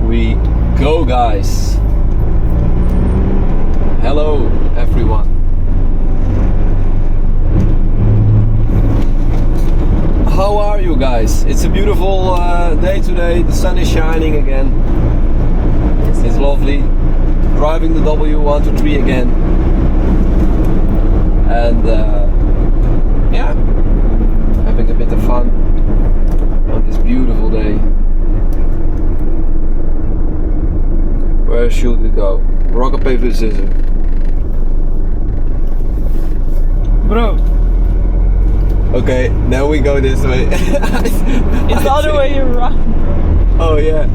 we go, guys. Hello everyone. How are you guys? It's a beautiful day today. The sun is shining again. It's lovely. Driving the W123 again. And yeah, having a bit of fun on this beautiful day. Where should we go? Rock, paper, scissors. Bro. Okay, now we go this way. It's the other way around, bro. Oh yeah.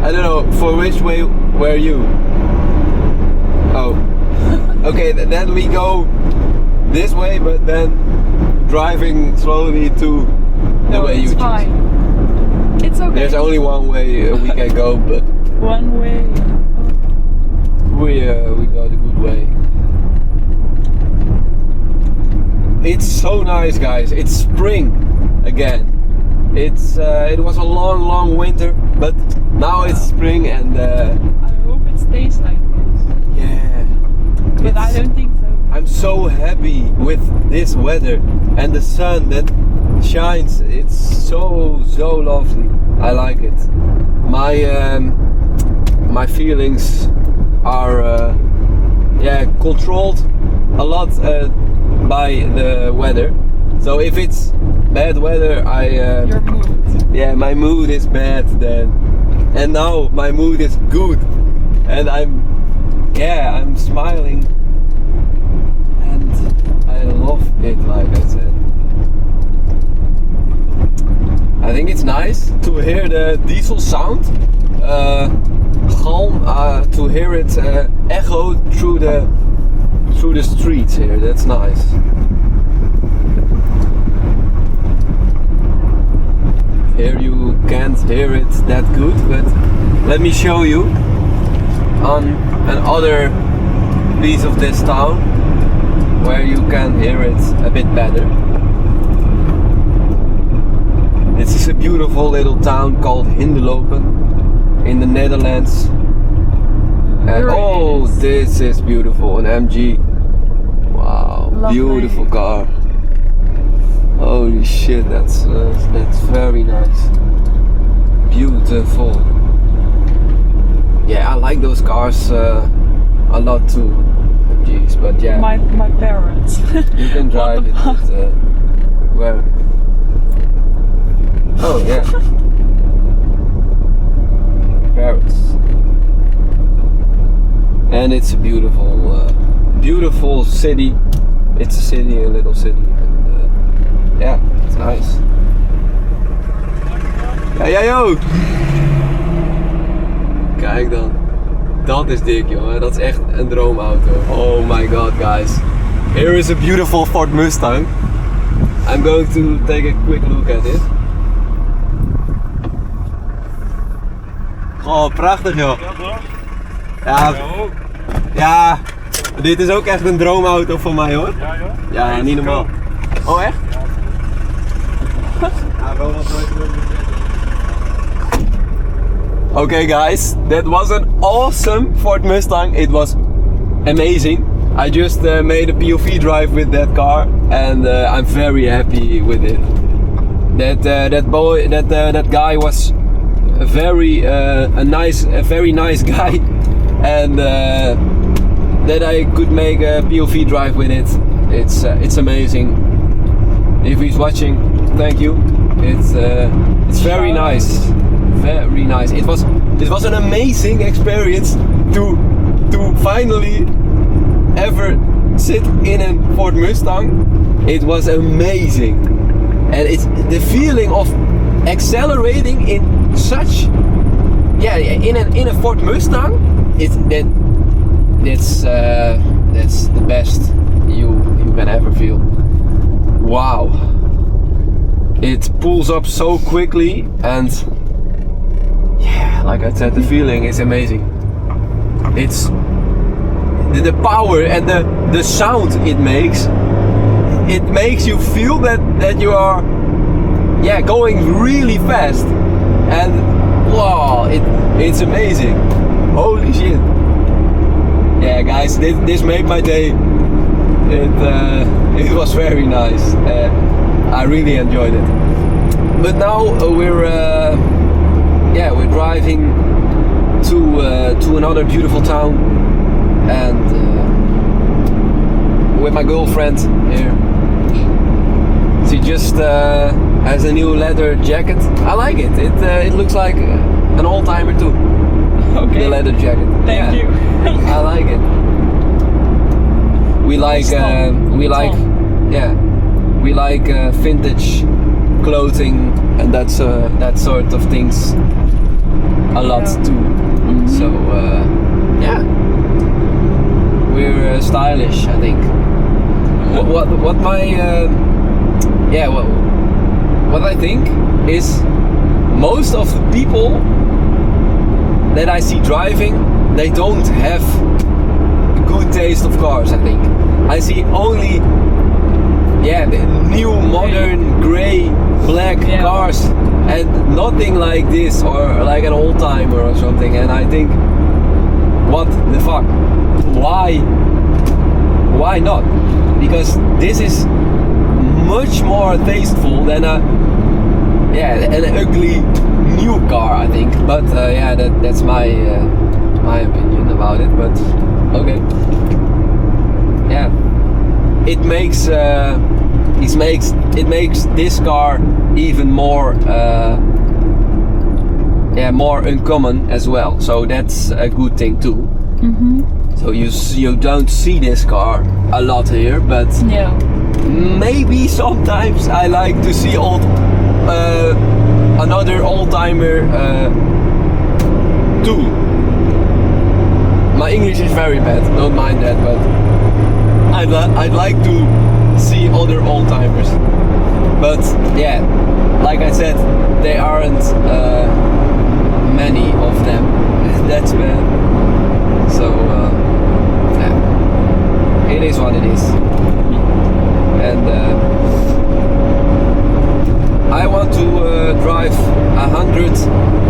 I don't know, for which way were you? Oh. Okay, then we go this way, but then driving slowly to the way you choose. It's fine. It's okay. There's only one way we can go, but one way. we go the good way. It's so nice, guys. It's spring again. It was a long winter, but now it's spring, and I hope it stays like this. yeah. But I don't think so. I'm so happy with this weather and the sun that shines. It's so lovely. I like it. My feelings are controlled a lot by the weather. So if it's bad weather, Your mood. yeah, my mood is bad then. And now my mood is good, and I'm smiling, and I love it, like I said. I think it's nice to hear the diesel sound, galm, to hear it echo through the streets here. That's nice. Here you can't hear it that good, but let me show you on another piece of this town where you can hear it a bit better. This is a beautiful little town called Hindelopen in the Netherlands. And oh, this is beautiful, an MG. Wow, Lovely. Beautiful car. Holy shit, that's very nice. Beautiful. Yeah, I like those cars a lot too. MGs, but yeah. My parents. You can drive it with, where? Oh yeah. Paris. And it's a beautiful city. It's a city, a little city. And yeah, it's nice. Ja, jij ook! Kijk dan. Dat is dik, jongen. Dat is echt een droomauto. Oh my god, guys. Here is a beautiful Ford Mustang. I'm going to take a quick look at it. Oh, prachtig, joh. Ja, ja, dit is ook echt een droomauto voor mij, hoor. Ja, joh? Ja, niet normaal. Oh, echt? Ja, wel wat nooit. Okay, guys, that was an awesome Ford Mustang. It was amazing. I just made a POV drive with that car, and I'm very happy with it. That guy was a very nice guy, and that I could make a POV drive with it. It's amazing. If he's watching, thank you. It's very nice. Very nice. It was an amazing experience to finally ever sit in a Ford Mustang. It was amazing, and it's the feeling of accelerating in such in a Ford Mustang. That's the best you can ever feel. Wow. It pulls up so quickly, and yeah, like I said, the feeling is amazing. It's the power and the sound it makes. It makes you feel that you are going really fast, and wow, It's amazing. Holy shit. Yeah, guys, this made my day. It was very nice. I really enjoyed it. But now we're driving to another beautiful town, and with my girlfriend here. She just has a new leather jacket. I like it. It looks like an Oldtimer too. Okay. The leather jacket. Thank you. I like it. We like vintage clothing and that sort of things a lot too. Mm-hmm. So we're stylish, I think. What I think is most of the people that I see driving, they don't have good taste of cars, I think. I see only the new modern grey black cars and nothing like this or like an Oldtimer or something, and I think, what the fuck? Why not? Because this is much more tasteful than an ugly new car, I think. But that's my opinion about it. But okay, it makes this car even more more uncommon as well. So that's a good thing too. Mm-hmm. So you don't see this car a lot here, but maybe sometimes I like to see another Oldtimer too. My English is very bad, don't mind that, but I'd like to see other Oldtimers. But like I said, there aren't many of them. That's bad. So it is what it is. And I want to drive 100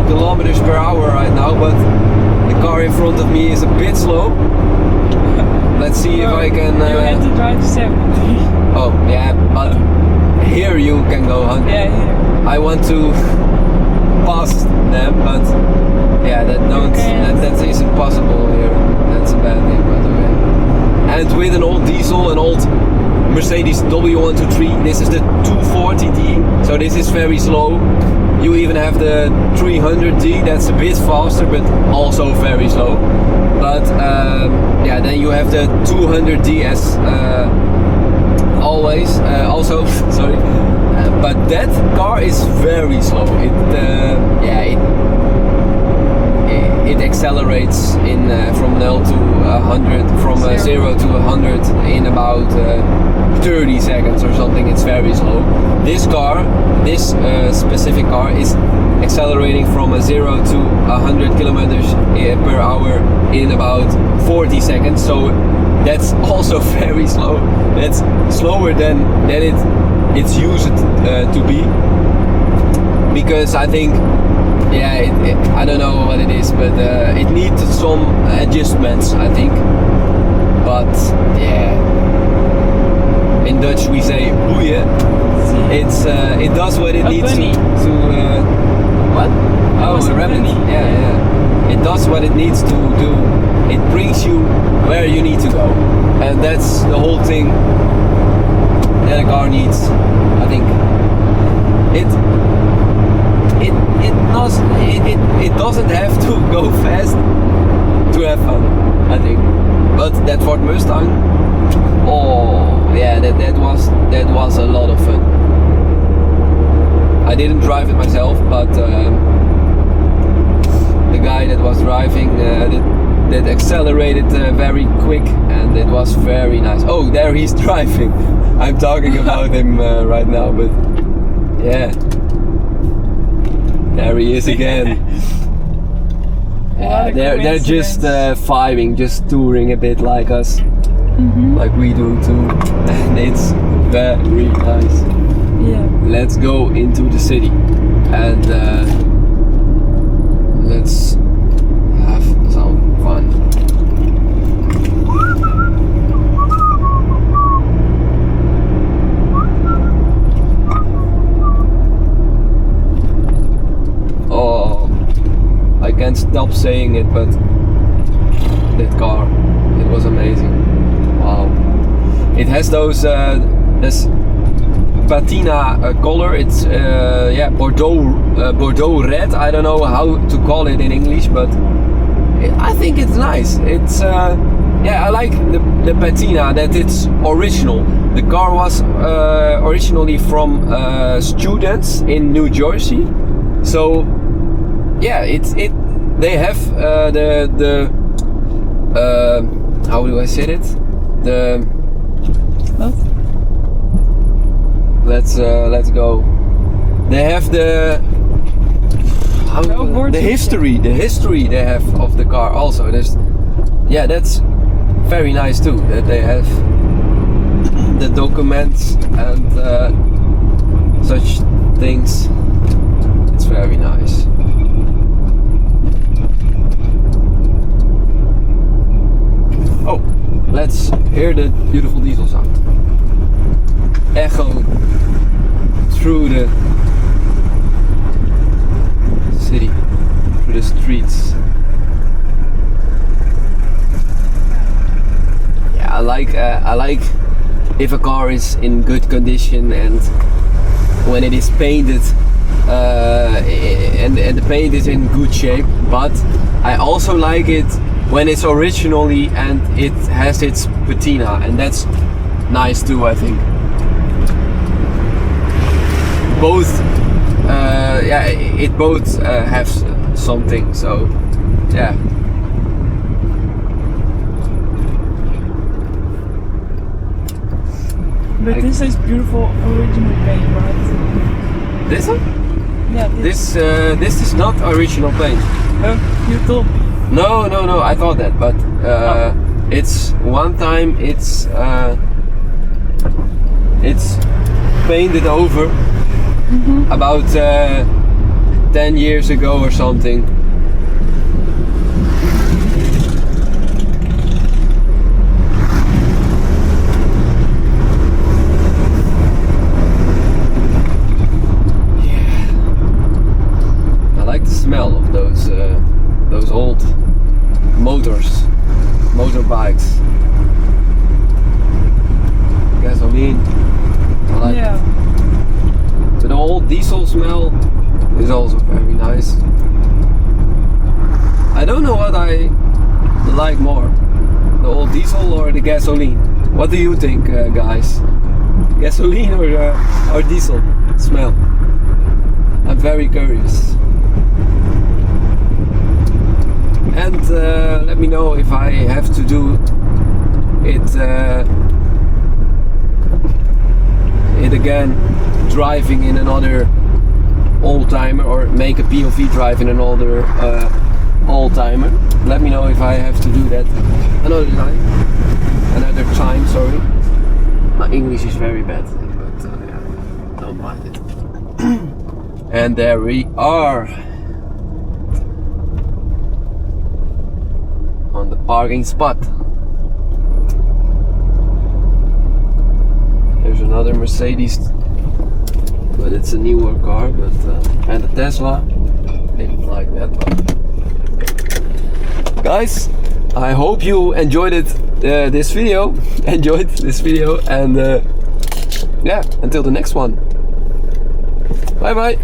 kilometers per hour right now, but the car in front of me is a bit slow. Let's see if I can. You have to drive 70. Oh yeah, but here you can go 100. Yeah, here. I want to pass them, but that isn't possible here. That's a bad thing, by the way. And with an old diesel, an old Mercedes W123, this is the 240D, so this is very slow. You even have the 300D, that's a bit faster, but also very slow. But then you have the 200D as always, also sorry. But that car is very slow. It accelerates in from 0 to 100, from 0 to 100 in about 30 seconds or something. It's very slow. This car, this specific car, is accelerating from 0 to 100 kilometers per hour in about 40 seconds. So that's also very slow. That's slower than it's used to be. Because I think, I don't know what it is, but it needs some adjustments, I think. But in Dutch we say boeien. It does what it needs to what? Oh, a rabbit. Yeah. It does what it needs to do. It brings you where you need to go, and that's the whole thing that a car needs, I think. It doesn't have to go fast to have fun, I think. But that Ford Mustang, that was a lot of fun. I didn't drive it myself, but the guy that was driving that accelerated very quick, and it was very nice. Oh, there he's driving. I'm talking about him right now, but there he is again. They're just vibing, just touring a bit like us, like we do too, and it's very nice. Yeah. Let's go into the city and let's I can't stop saying it, but that car, it was amazing. Wow. It has those this patina color. It's yeah, Bordeaux red. I don't know how to call it in English, but I think it's nice. It's yeah, I like the patina, that it's original. The car was originally from students in New Jersey, so yeah, they have the how do I say it? The let's go. They have the history they have of the car also. There's, yeah, that's very nice too, that they have the documents and such things. It's very nice. Oh, let's hear the beautiful diesel sound. Echo through the city, through the streets. Yeah, I like if a car is in good condition and when it is painted and the paint is in good shape, but I also like it when it's originally and it has its patina, and that's nice too, I think. Both yeah, it both has something, so yeah. But this is beautiful original paint, right? This one? Yeah. This is not original paint. Oh, you told me. No, I thought that, but it's one time it's painted over about 10 years ago or something. Yeah, I like the smell of those old motorbikes. Gasoline, I like it. But the old diesel smell is also very nice. I don't know what I like more, the old diesel or the gasoline. What do you think, guys? Gasoline or diesel smell? I'm very curious. And let me know if I have to do it again, driving in another Oldtimer, or make a POV drive in another Oldtimer. Let me know if I have to do that another time. Sorry, my English is very bad, but yeah, don't mind it. And there we are on the parking spot. There's another Mercedes, but it's a newer car, but and a Tesla. Didn't like that one. Guys, I hope you enjoyed this video, and yeah, until the next one. Bye bye.